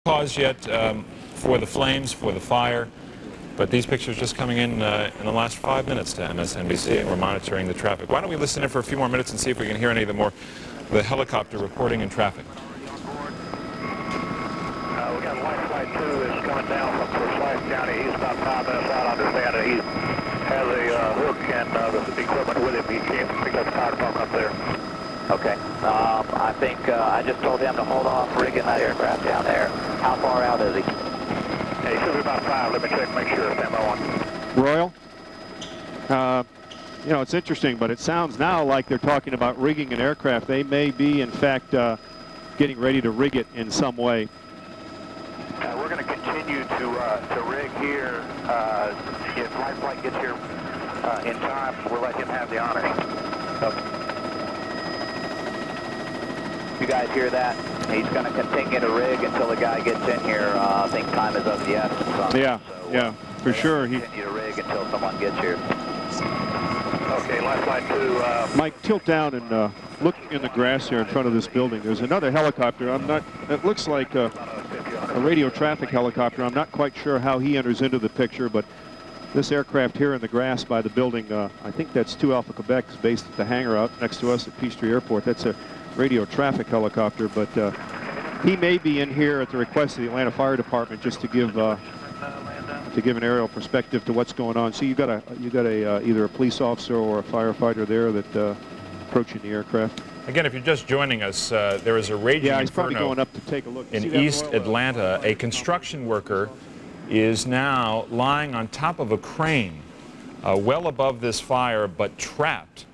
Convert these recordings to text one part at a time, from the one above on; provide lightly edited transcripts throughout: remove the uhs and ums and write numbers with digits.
Cause yet for the flames, for the fire, but these pictures just coming in the last 5 minutes to MSNBC, and we're monitoring the traffic. Why don't we listen in for a few more minutes and see if we can hear any of the helicopter reporting in traffic. We got light flight 2 is coming down from Forsyth County. He's about 5 minutes out. I understand that he has a hook and the equipment with him. He can't pick up the fire department up there. Okay. I think I just told him to hold off rigging that aircraft down there. How far out is he? He should be about 5. Let me check, make sure. Stand by 1. Royal, you know, it's interesting, but it sounds now like they're talking about rigging an aircraft. They may be, in fact, getting ready to rig it in some way. We're going to continue to rig here. If light flight gets here in time, we'll let him have the honors. You guys hear that? He's going to continue to rig until the guy gets in here. I think time is of the essence. Yeah, so, yeah, for sure. Continue to rig until someone gets here. Okay, light flight 2. Mike, tilt down and look in the grass here in front of this building. There's another helicopter. It looks like a radio traffic helicopter. I'm not quite sure how he enters into the picture, but this aircraft here in the grass by the building, I think that's 2 Alpha Quebec, is based at the hangar out next to us at Peachtree Airport. That's a radio traffic helicopter, but he may be in here at the request of the Atlanta Fire Department just to give an aerial perspective to what's going on. So you got either a police officer or a firefighter there that approaching the aircraft. Again, if you're just joining us, there is a raging he's probably inferno going up to take a look. in East Atlanta. A construction worker is now lying on top of a crane well above this fire, but trapped.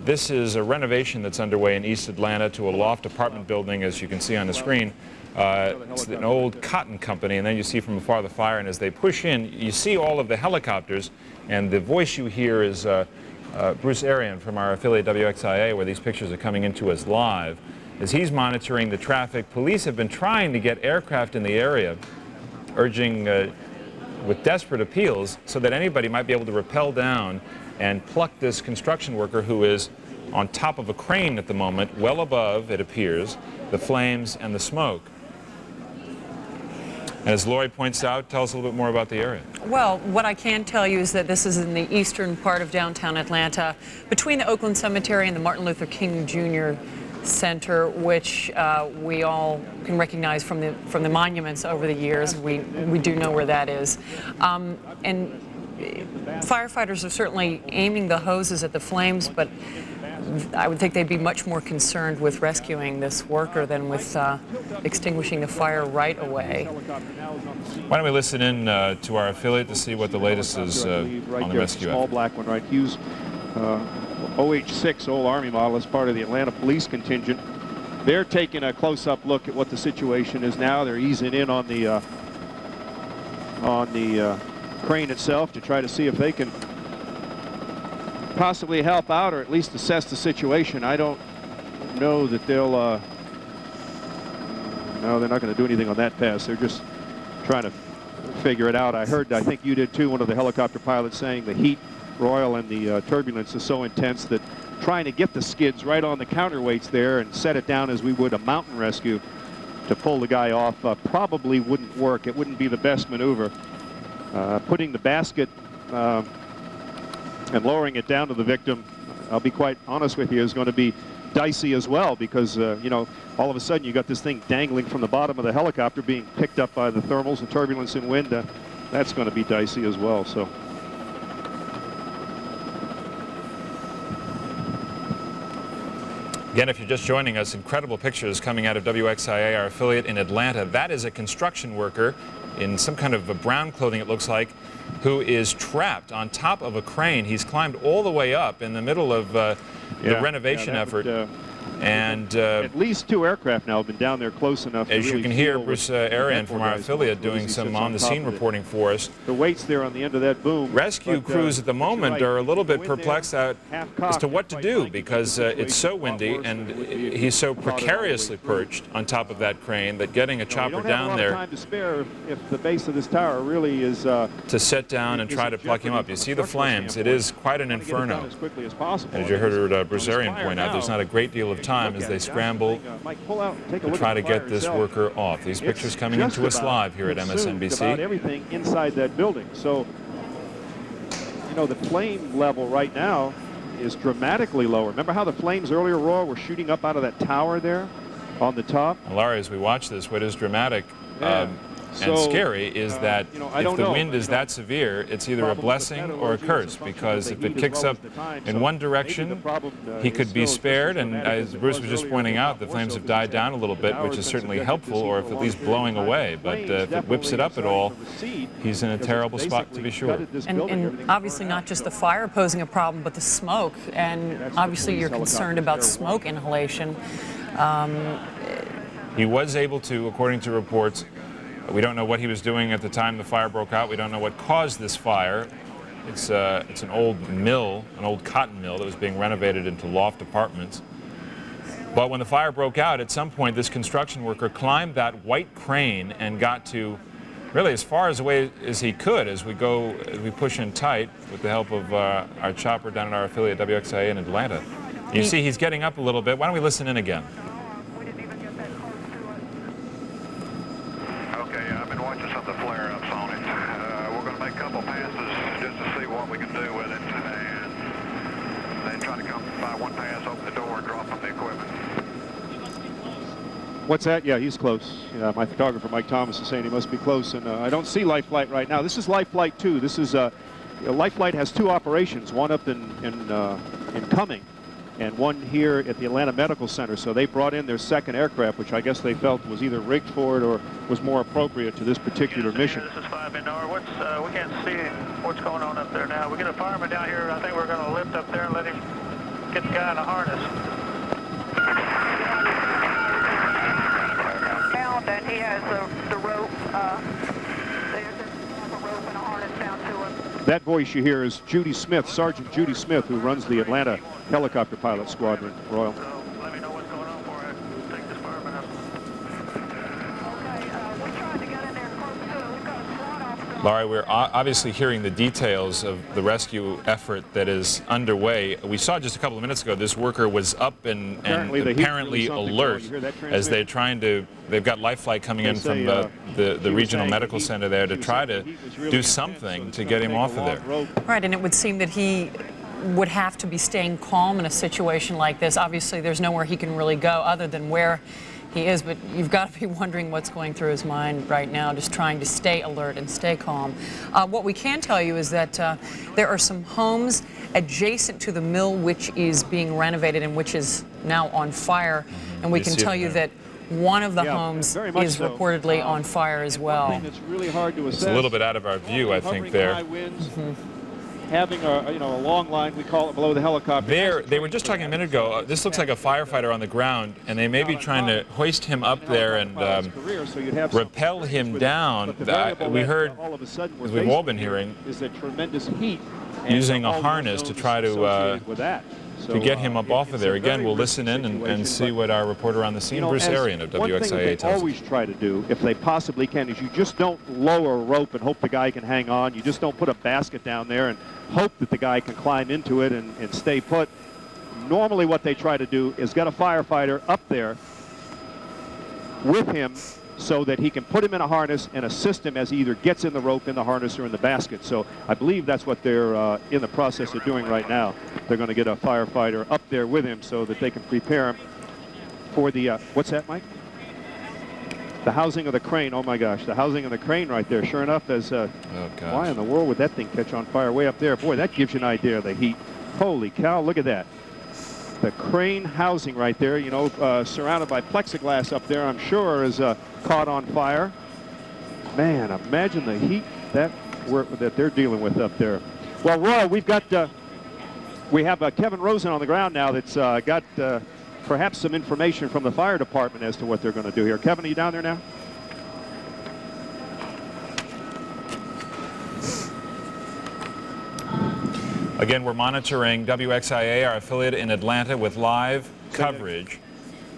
This is a renovation that's underway in East Atlanta to a loft apartment building, as you can see on the screen. It's an old cotton company, and then you see from afar the fire, and as they push in, you see all of the helicopters, and the voice you hear is Bruce Arian from our affiliate WXIA, where these pictures are coming into us live. As he's monitoring the traffic, police have been trying to get aircraft in the area, urging with desperate appeals so that anybody might be able to rappel down and pluck this construction worker who is on top of a crane at the moment, well above, it appears, the flames and the smoke. And as Lori points out, tell us a little bit more about the area. Well, what I can tell you is that this is in the eastern part of downtown Atlanta, between the Oakland Cemetery and the Martin Luther King Jr. Center, which we all can recognize from the monuments over the years. We do know where that is. And firefighters are certainly aiming the hoses at the flames, but I would think they'd be much more concerned with rescuing this worker than with extinguishing the fire right away. Why don't we listen in to our affiliate to see what the latest is on the rescue effort. Small black one, right? Hughes OH-6 old Army model as part of the Atlanta Police contingent. They're taking a close-up look at what the situation is now. They're easing in on the crane itself to try to see if they can possibly help out or at least assess the situation. I don't know that they'll no, they're not going to do anything on that pass. They're just trying to figure it out. I think you did too, one of the helicopter pilots saying the heat, Royal, and the turbulence is so intense that trying to get the skids right on the counterweights there and set it down as we would a mountain rescue to pull the guy off probably wouldn't work. It wouldn't be the best maneuver. Putting the basket and lowering it down to the victim, I'll be quite honest with you, is going to be dicey as well, because you know, all of a sudden you got this thing dangling from the bottom of the helicopter being picked up by the thermals and turbulence and wind. That's going to be dicey as well. So again, if you're just joining us, incredible pictures coming out of WXIA, our affiliate in Atlanta. That is a construction worker in some kind of a brown clothing, it looks like, who is trapped on top of a crane. He's climbed all the way up in the middle of the renovation effort. And at least 2 aircraft now have been down there close enough. As to you can hear, Bruce Arian from our affiliate doing some on-the-scene reporting for us. The weights there on the end of that boom. Rescue crews at the moment are a little bit perplexed as to what to do, because it's so windy and he's so precariously perched on top of that crane that getting a chopper down there time to spare if the base of this tower really is to set down and try to pluck him up. You see the flames. It is quite an inferno. As quickly as possible. As you heard Bruce Arian point out, there's not a great deal of time time as they scramble to try to get this worker off. These pictures coming into us live here at MSNBC. About everything inside that building. So, you know, the flame level right now is dramatically lower. Remember how the flames earlier, Roy, were shooting up out of that tower there on the top? Well, Larry, as we watch this, what is dramatic and scary is that if the wind is that severe, it's either a blessing or a curse, because if it kicks up in one direction, he could be spared, and as Bruce was just pointing out, the flames have died down a little bit, which is certainly helpful, or if at least blowing away. But if it whips it up at all, he's in a terrible spot to be sure. And obviously not just the fire posing a problem, but the smoke, and obviously you're concerned about smoke inhalation. He was able to, according to reports, we don't know what he was doing at the time the fire broke out. We don't know what caused this fire. It's an old mill, an old cotton mill that was being renovated into loft apartments. But when the fire broke out, at some point, this construction worker climbed that white crane and got to really as far away as he could as we push in tight with the help of our chopper down at our affiliate WXIA in Atlanta. You see he's getting up a little bit. Why don't we listen in again? I've been watching some of the flare-ups on it. We're going to make a couple passes just to see what we can do with it, and then try to come by one pass, open the door, and drop on the equipment. What's that? Yeah, he's close. Yeah, my photographer, Mike Thomas, is saying he must be close, and I don't see Life Flight right now. This is Life Flight 2. This is Life Flight has two operations, one up in Cumming, and one here at the Atlanta Medical Center. So they brought in their second aircraft, which I guess they felt was either rigged for it or was more appropriate to this particular mission. This is 5NR. We can't see what's going on up there now. We get a fireman down here. I think we're going to lift up there and let him get the guy in the harness. And he has the rope. There's a rope and a harness down to him. That voice you hear is Judy Smith, Sergeant Judy Smith, who runs the Atlanta Helicopter Pilot Squadron, Royal. So let me know what's going on for you. Take this fireman up. Okay, we tried to get in there close to it. We've got a SWAT officer. Laurie, we're obviously hearing the details of the rescue effort that is underway. We saw just a couple of minutes ago this worker was up and apparently alert as they're trying to, they've got Life Flight coming in from the regional medical center there to try to do something to get him off of there. Right, and it would seem that he would have to be staying calm in a situation like this. Obviously, there's nowhere he can really go other than where he is, but you've got to be wondering what's going through his mind right now, just trying to stay alert and stay calm. What we can tell you is that there are some homes adjacent to the mill which is being renovated and which is now on fire, and we can tell you that one of the homes is reportedly on fire as well. It's really hard to assess. It's a little bit out of our view, I think, there. Having a long line, we call it, below the helicopter. They were just talking a minute ago. This looks like a firefighter on the ground, and they may be trying to hoist him up there and rappel him down. We heard, as we've all been hearing, using a harness to try to get him up off of there. Again, we'll listen in and see what our reporter on the scene, Bruce Arian of WXIA, tells us. One thing that they always try to do, if they possibly can, is you just don't lower a rope and hope the guy can hang on. You just don't put a basket down there and hope that the guy can climb into it and stay put. Normally what they try to do is get a firefighter up there with him so that he can put him in a harness and assist him as he either gets in the rope, in the harness, or in the basket. So I believe that's what they're in the process of doing right now. They're going to get a firefighter up there with him so that they can prepare him for the, what's that, Mike? The housing of the crane. Oh my gosh, the housing of the crane right there. Sure enough, why in the world would that thing catch on fire way up there? Boy, that gives you an idea of the heat. Holy cow, look at that. The crane housing right there, you know, surrounded by plexiglass up there, I'm sure is caught on fire. Man, imagine the heat that they're dealing with up there. Well, Roy, we have Kevin Rosen on the ground now that's got perhaps some information from the fire department as to what they're going to do here. Kevin, are you down there now? Again, we're monitoring WXIA, our affiliate in Atlanta, with live coverage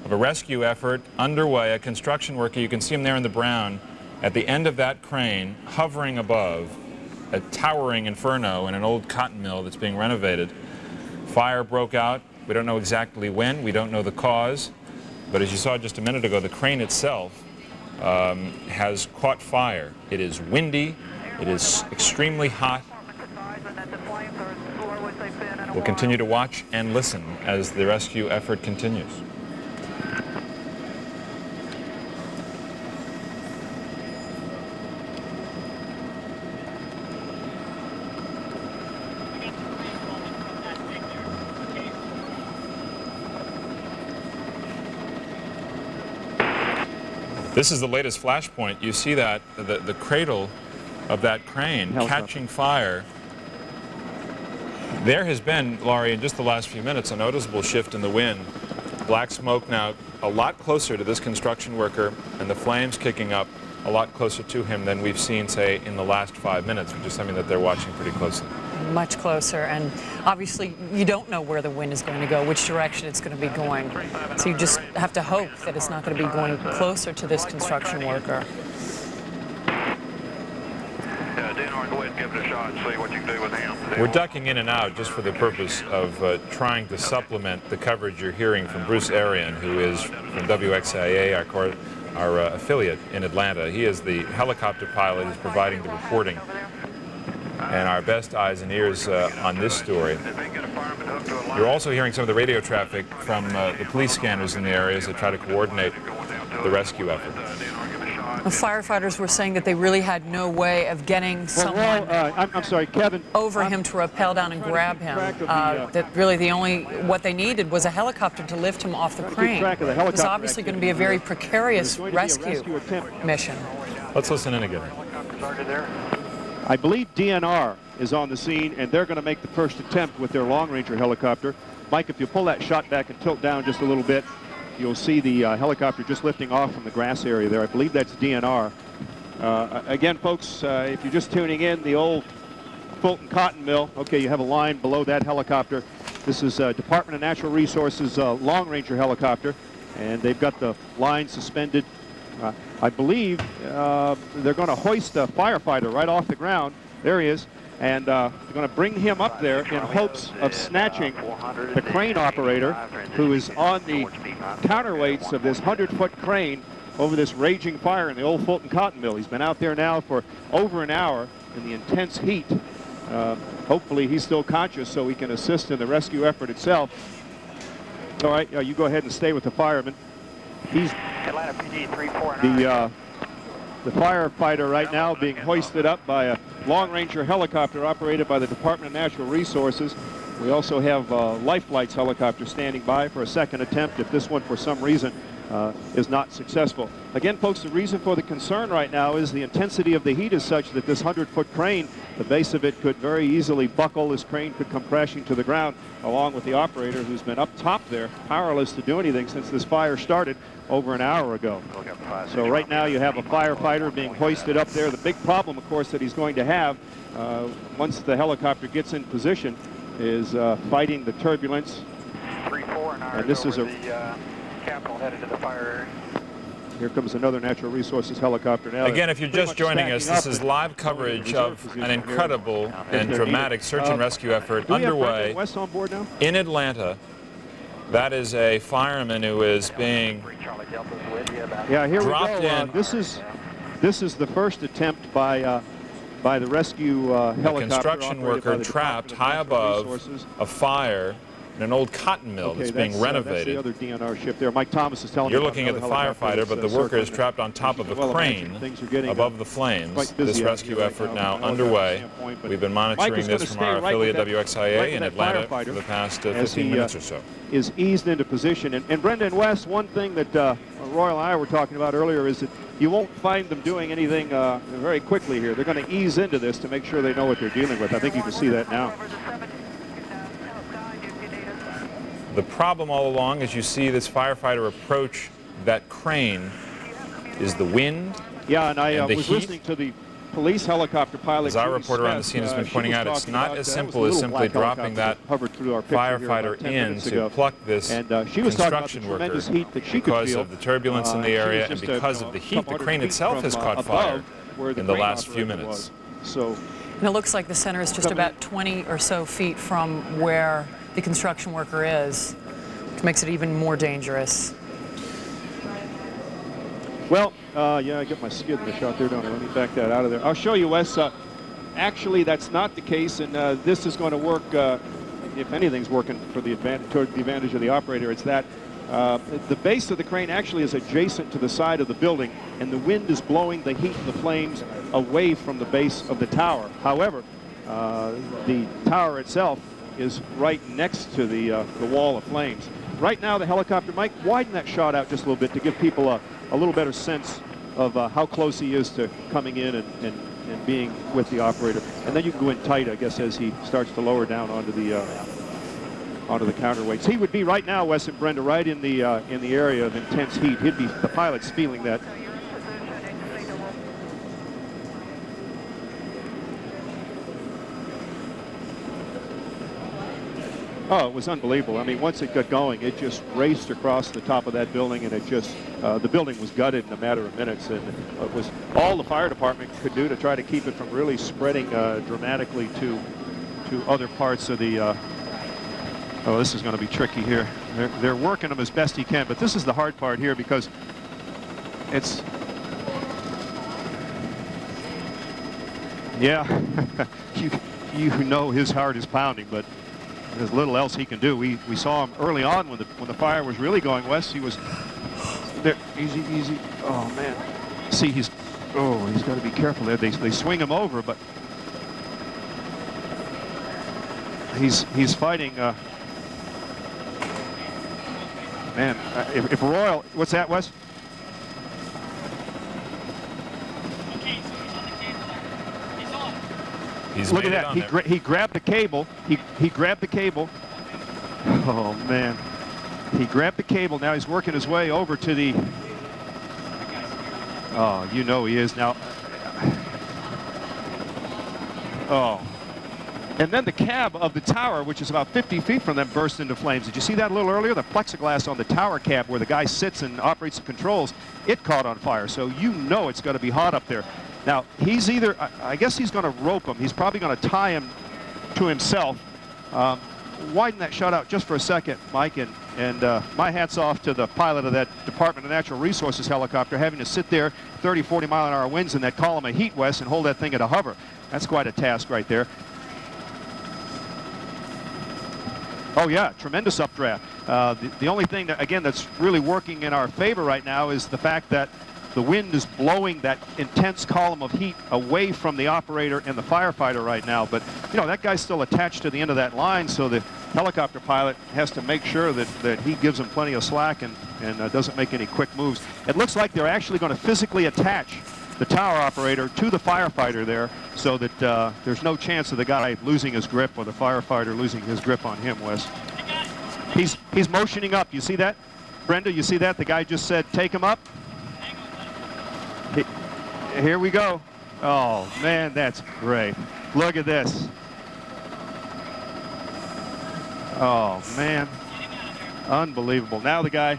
of a rescue effort underway. A construction worker, you can see him there in the brown, at the end of that crane, hovering above a towering inferno in an old cotton mill that's being renovated. Fire broke out We don't know exactly when. We don't know the cause. But as you saw just a minute ago, the crane itself has caught fire. It is windy. It is extremely hot. We'll continue to watch and listen as the rescue effort continues. This is the latest flashpoint. You see that the cradle of that crane catching fire. There has been, Laurie, in just the last few minutes, a noticeable shift in the wind. Black smoke now a lot closer to this construction worker, and the flames kicking up a lot closer to him than we've seen, say, in the last 5 minutes, which is something that they're watching pretty closely. Much closer, and obviously you don't know where the wind is going to go, which direction it's going to be going. So you just have to hope that it's not going to be going closer to this construction worker. DNR, go ahead and give it a shot and see what you can do with him. We're ducking in and out just for the purpose of trying to supplement the coverage you're hearing from Bruce Arian, who is from WXIA, our affiliate in Atlanta. He is the helicopter pilot who's providing the reporting and our best eyes and ears on this story. You're also hearing some of the radio traffic from the police scanners in the area as they try to coordinate the rescue effort. The firefighters were saying that they really had no way of getting someone I'm sorry, Kevin. over him to rappel down and grab him. That really what they needed was a helicopter to lift him off the crane. It was obviously going to be a very precarious rescue mission. Let's listen in again. I believe DNR is on the scene, and they're going to make the first attempt with their Long Ranger helicopter. Mike, if you pull that shot back and tilt down just a little bit, you'll see the helicopter just lifting off from the grass area there. I believe that's DNR. Again, folks, if you're just tuning in, the old Fulton Cotton Mill, okay, you have a line below that helicopter. This is Department of Natural Resources Long Ranger helicopter, and they've got the line suspended. I believe they're going to hoist a firefighter right off the ground. There he is. And they're going to bring him up there in hopes of snatching the crane operator who is on the counterweights of this 100-foot crane over this raging fire in the old Fulton Cotton Mill. He's been out there now for over an hour in the intense heat. Hopefully he's still conscious so he can assist in the rescue effort itself. All right, you go ahead and stay with the fireman. He's Atlanta PD 349. The firefighter right now being hoisted up by a Long Ranger helicopter operated by the Department of Natural Resources. We also have Life Flights helicopter standing by for a second attempt if this one for some reason is not successful. Again, folks, the reason for the concern right now is the intensity of the heat is such that this 100-foot crane, the base of it could very easily buckle. This crane could come crashing to the ground along with the operator who's been up top there, powerless to do anything since this fire started over an hour ago. So right now you have a firefighter being hoisted up there. The big problem, of course, that he's going to have once the helicopter gets in position is fighting the turbulence. 3-4 and this is a Capitol headed to the fire area. Here comes another Natural Resources helicopter now. Again, if you're just joining us, this is live coverage of an incredible and dramatic search and rescue effort underway West on board now? in Atlanta. That is a fireman who is being Yeah, here dropped we go. in. This is the first attempt by the rescue helicopter. A construction worker trapped high above a fire in an old cotton mill that's being renovated. That's the other DNR ship there. Mike Thomas is telling me You're about looking at the another helicopter firefighter, but the that's, worker is circling. trapped on top of a crane above the flames. quite busy This out rescue here right effort now now from a underway. standpoint, but We've been Mike monitoring is gonna this from stay our right affiliate with that- WXIA right with in that Atlanta firefighter for the past as 15 he, minutes or so. Is eased into position. And Brenda and Wes, one thing that Royal and I were talking about earlier is that you won't find them doing anything very quickly here. They're going to ease into this to make sure they know what they're dealing with. I think you can see that now. The problem all along, as you see this firefighter approach that crane, is the wind. Yeah, and I And the was heat? listening to the police helicopter pilot. As our Judy reporter on the Smith, scene has been she pointing was out, it's talking not about, as that was simple a as little simply black dropping helicopter that hovered through our picture here firefighter about 10 in minutes to ago. pluck this And she was talking about the construction worker tremendous heat that she could because feel. of the turbulence in the She was area and just because of the heat. The couple crane hundred itself feet has from, caught above fire where the in the crane last few operator minutes. was. So And it looks like the center is just about 20 or so feet from where the construction worker is, which makes it even more dangerous. Well, yeah, I got my skid in the shot there, don't I? Let me back that out of there. I'll show you, Wes. Actually, that's not the case, and this is going to work, if anything's working for the toward the advantage of the operator, it's that the base of the crane actually is adjacent to the side of the building, and the wind is blowing the heat and the flames away from the base of the tower. However, the tower itself is right next to the wall of flames. Right now, the helicopter, Mike, widen that shot out just a little bit to give people a little better sense of how close he is to coming in and being with the operator. And then you can go in tight, I guess, as he starts to lower down onto the counterweights. He would be right now, Wes and Brenda, right in the area of intense heat. The pilot's feeling that. Oh, it was unbelievable. I mean, once it got going, it just raced across the top of that building, and it just, the building was gutted in a matter of minutes, and it was all the fire department could do to try to keep it from really spreading dramatically to other parts of the, oh, this is going to be tricky here. They're working them as best he can, but this is the hard part here because it's, yeah, you know his heart is pounding, but there's little else he can do. We saw him early on when the fire was really going west. He was there, easy. Oh man, see he's got to be careful there. They swing him over, but he's fighting. Man, if Royal, what's that, Wes? Look at that. He grabbed the cable. He grabbed the cable. Oh, man. He grabbed the cable. Now he's working his way over to the... Oh, you know he is now. Oh. And then the cab of the tower, which is about 50 feet from them, burst into flames. Did you see that a little earlier? The plexiglass on the tower cab where the guy sits and operates the controls, it caught on fire. So you know it's going to be hot up there. Now, he's either, I guess he's going to rope him. He's probably going to tie him to himself. Widen that shot out just for a second, Mike, and my hat's off to the pilot of that Department of Natural Resources helicopter having to sit there 30, 40 mile an hour winds in that column of heat, West, and hold that thing at a hover. That's quite a task right there. Oh, yeah, tremendous updraft. The only thing, that, again, that's really working in our favor right now is the fact that the wind is blowing that intense column of heat away from the operator and the firefighter right now. But, you know, that guy's still attached to the end of that line, so the helicopter pilot has to make sure that he gives him plenty of slack and doesn't make any quick moves. It looks like they're actually going to physically attach the tower operator to the firefighter there so that there's no chance of the guy losing his grip or the firefighter losing his grip on him, Wes. He's motioning up. You see that? Brenda, you see that? The guy just said, take him up. Here we go. Oh, man, that's great. Look at this. Oh, man. Unbelievable. Now the guy.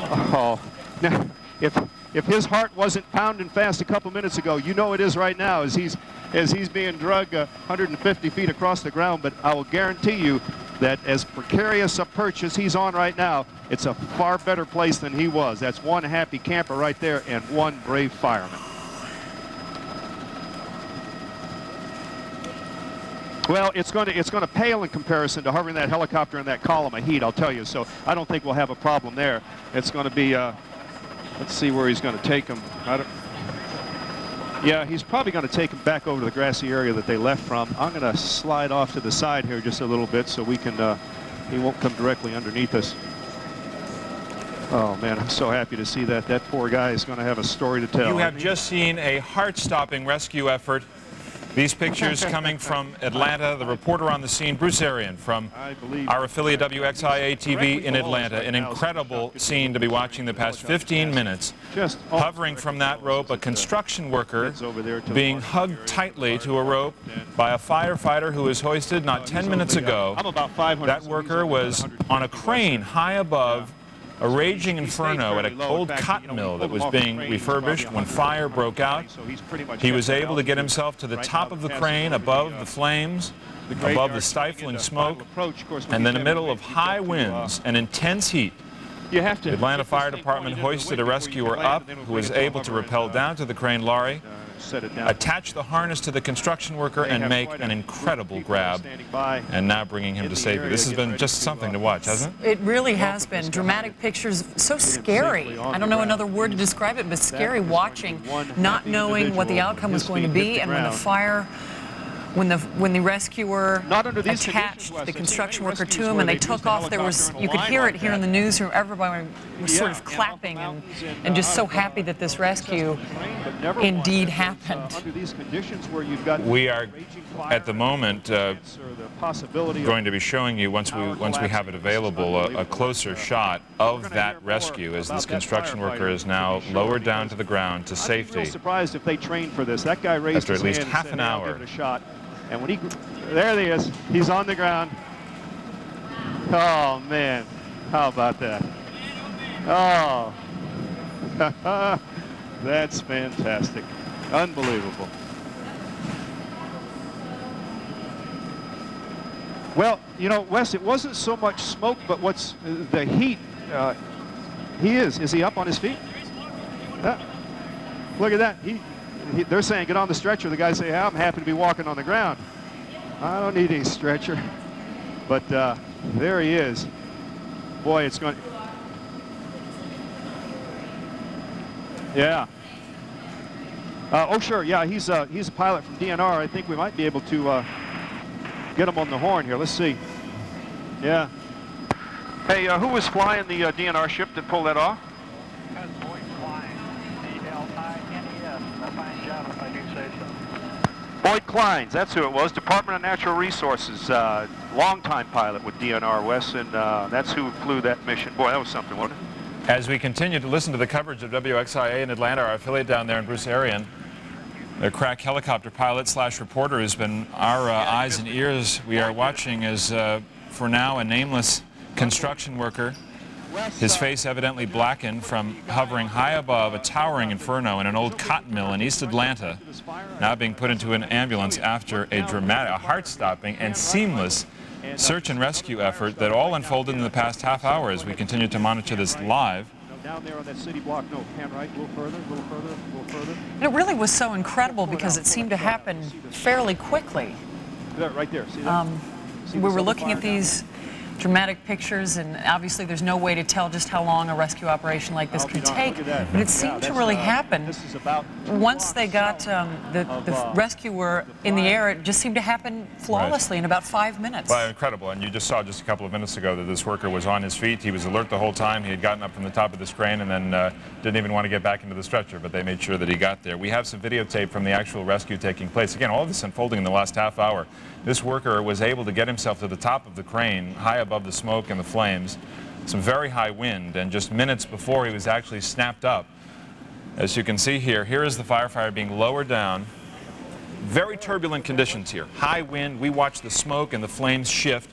Oh, now, if his heart wasn't pounding fast a couple minutes ago, you know it is right now as he's being dragged 150 feet across the ground. But I will guarantee you that as precarious a perch as he's on right now, it's a far better place than he was. That's one happy camper right there and one brave fireman. Well, it's going to pale in comparison to hovering that helicopter in that column of heat, I'll tell you. So I don't think we'll have a problem there. It's going to be, let's see where he's going to take him. Yeah, he's probably going to take him back over to the grassy area that they left from. I'm going to slide off to the side here just a little bit so we can, he won't come directly underneath us. Oh, man, I'm so happy to see that. That poor guy is going to have a story to tell. You have just seen a heart-stopping rescue effort. These pictures coming from Atlanta. The reporter on the scene, Bruce Arian, from our affiliate WXIA-TV in Atlanta. An incredible scene to be watching the past 15 minutes. Hovering from that rope, a construction worker being hugged tightly to a rope by a firefighter who was hoisted not 10 minutes ago. That worker was on a crane high above a raging inferno at an old cotton mill that was being refurbished. When fire broke out, he was able to get himself to the top of the crane, above the flames, above the stifling smoke, and in the middle of high winds and intense heat. The Atlanta Fire Department hoisted a rescuer up who was able to rappel down to the crane lorry, attach the harness to the construction worker, and make an incredible grab, and now bringing him to safety. This has been just something to watch, hasn't it? It really has been. Dramatic pictures, so scary. I don't know another word to describe it, but scary watching, not knowing what the outcome was going to be, and when the fire... When the rescuer attached the construction worker to him and they took off, you could hear it here in the newsroom. Everybody was sort of clapping and just so happy that this rescue indeed happened. We are, at the moment, going to be showing you, once we have it available, a closer shot of that rescue as this construction worker is now lowered down to the ground to safety. I'm surprised if they trained for this. That guy raised after his at least hand half and an said, "I'll hour. give it a shot." And when there he is. He's on the ground. Oh man, how about that? Oh, that's fantastic, unbelievable. Well, you know, Wes, it wasn't so much smoke, but what's the heat. Is he up on his feet? Look at that. They're saying get on the stretcher. The guys say, hey, I'm happy to be walking on the ground. I don't need any stretcher. But there he is. Boy, it's going. Yeah. Oh, sure. Yeah, he's a pilot from DNR. I think we might be able to get him on the horn here. Let's see. Yeah. Hey, who was flying the DNR ship that pulled that off? Boyd Kleins, that's who it was, Department of Natural Resources, longtime pilot with DNR, Wes, and that's who flew that mission. Boy, that was something, wasn't it? As we continue to listen to the coverage of WXIA in Atlanta, our affiliate down there in Bruce Arian, the crack helicopter pilot / reporter has been our eyes and ears. We are watching as, for now, a nameless construction worker, his face evidently blackened from hovering high above a towering inferno in an old cotton mill in East Atlanta, now being put into an ambulance after a heart-stopping and seamless search and rescue effort that all unfolded in the past half hour as we continue to monitor this live. Down there on that city block, no, hand right, a little further, a little further, a little further. And it really was so incredible because it seemed to happen fairly quickly. Right there, see that? We were looking at these dramatic pictures, and obviously there's no way to tell just how long a rescue operation like this can take, but it seemed to really happen. Once they got the rescuer in the air, it just seemed to happen flawlessly in about 5 minutes. Well, incredible, and you just saw just a couple of minutes ago that this worker was on his feet. He was alert the whole time. He had gotten up from the top of this crane and then didn't even want to get back into the stretcher, but they made sure that he got there. We have some videotape from the actual rescue taking place. Again, all of this unfolding in the last half hour. This worker was able to get himself to the top of the crane, high above the smoke and the flames, some very high wind, and just minutes before he was actually snapped up. As you can see here, here is the firefighter being lowered down. Very turbulent conditions here. High wind, we watch the smoke and the flames shift.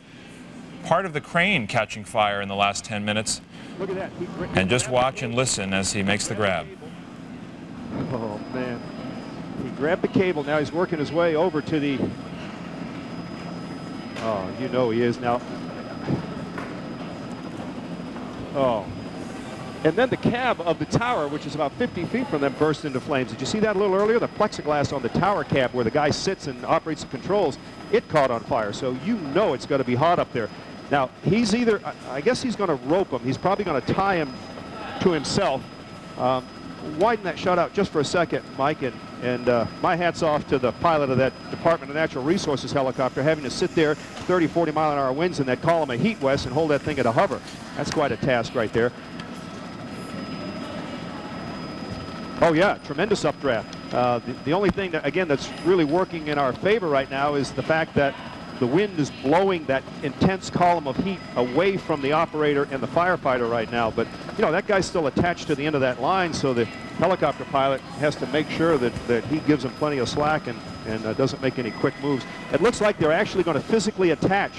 Part of the crane catching fire in the last 10 minutes. Look at that. And just watch and listen as he makes the grab. Oh, man. He grabbed the cable. Now he's working his way over to the... Oh, you know he is now. Oh. And then the cab of the tower, which is about 50 feet from them, burst into flames. Did you see that a little earlier? The plexiglass on the tower cab where the guy sits and operates the controls, it caught on fire. So you know it's going to be hot up there. Now, he's either, I guess he's going to rope him. He's probably going to tie him to himself. Widen that shot out just for a second, Mike, and my hat's off to the pilot of that Department of Natural Resources helicopter having to sit there 30, 40 mile an hour winds in that column of heat, West, and hold that thing at a hover. That's quite a task right there. Oh yeah, tremendous updraft. The only thing that, again, that's really working in our favor right now is the fact that the wind is blowing that intense column of heat away from the operator and the firefighter right now. But, you know, that guy's still attached to the end of that line, so the helicopter pilot has to make sure that he gives him plenty of slack and doesn't make any quick moves. It looks like they're actually going to physically attach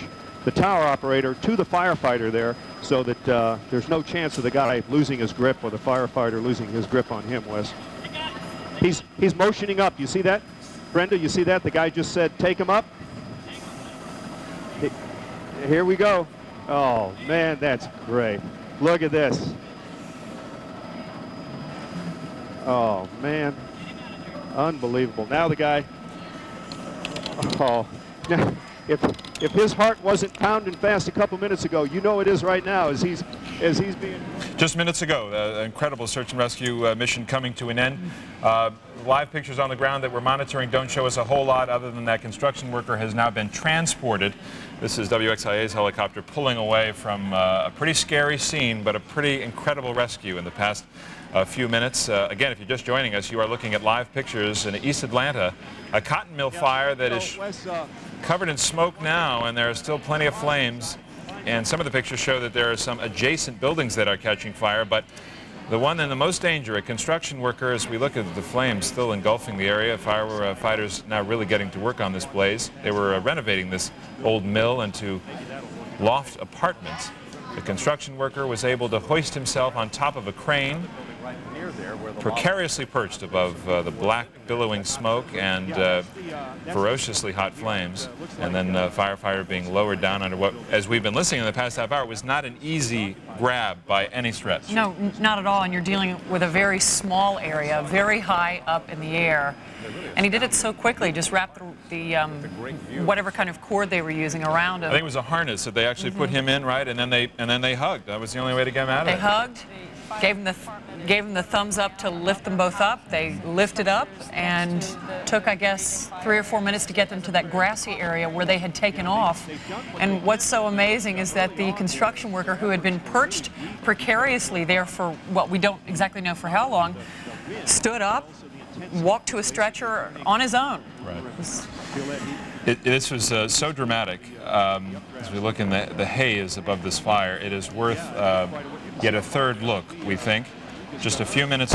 the tower operator to the firefighter there, so that there's no chance of the guy losing his grip or the firefighter losing his grip on him, Wes. He's motioning up. You see that? Brenda, you see that? The guy just said, take him up. Here we go. Oh, man, that's great. Look at this. Oh, man. Unbelievable. Now the guy, oh, if his heart wasn't pounding fast a couple minutes ago, you know it is right now as he's being... Just minutes ago, an incredible search and rescue mission coming to an end. Live pictures on the ground that we're monitoring don't show us a whole lot other than that construction worker has now been transported. This is WXIA's helicopter pulling away from a pretty scary scene, but a pretty incredible rescue in the past few minutes. Again, if you're just joining us, you are looking at live pictures in East Atlanta, a cotton mill fire that is covered in smoke now, and there are still plenty of flames. And some of the pictures show that there are some adjacent buildings that are catching fire, but the one in the most danger, a construction worker, as we look at the flames still engulfing the area, firefighters now really getting to work on this blaze. They were renovating this old mill into loft apartments. The construction worker was able to hoist himself on top of a crane, precariously perched above the black billowing smoke and ferociously hot flames, and then firefighter being lowered down under what, as we've been listening in the past half hour, was not an easy grab by any stretch. No, not at all, and you're dealing with a very small area, very high up in the air. And he did it so quickly, just wrapped the whatever kind of cord they were using around him. I think it was a harness that they actually put him in, right? And then they hugged. That was the only way to get him out of it. They hugged, gave him the thumbs up to lift them both up. They lifted up and took, I guess, 3 or 4 minutes to get them to that grassy area where they had taken off. And what's so amazing is that the construction worker who had been perched precariously there for, well, we don't exactly know for how long, stood up, walked to a stretcher on his own. Right. This was so dramatic. As we look in the haze above this fire, it is worth yet a third look, we think. Just a few minutes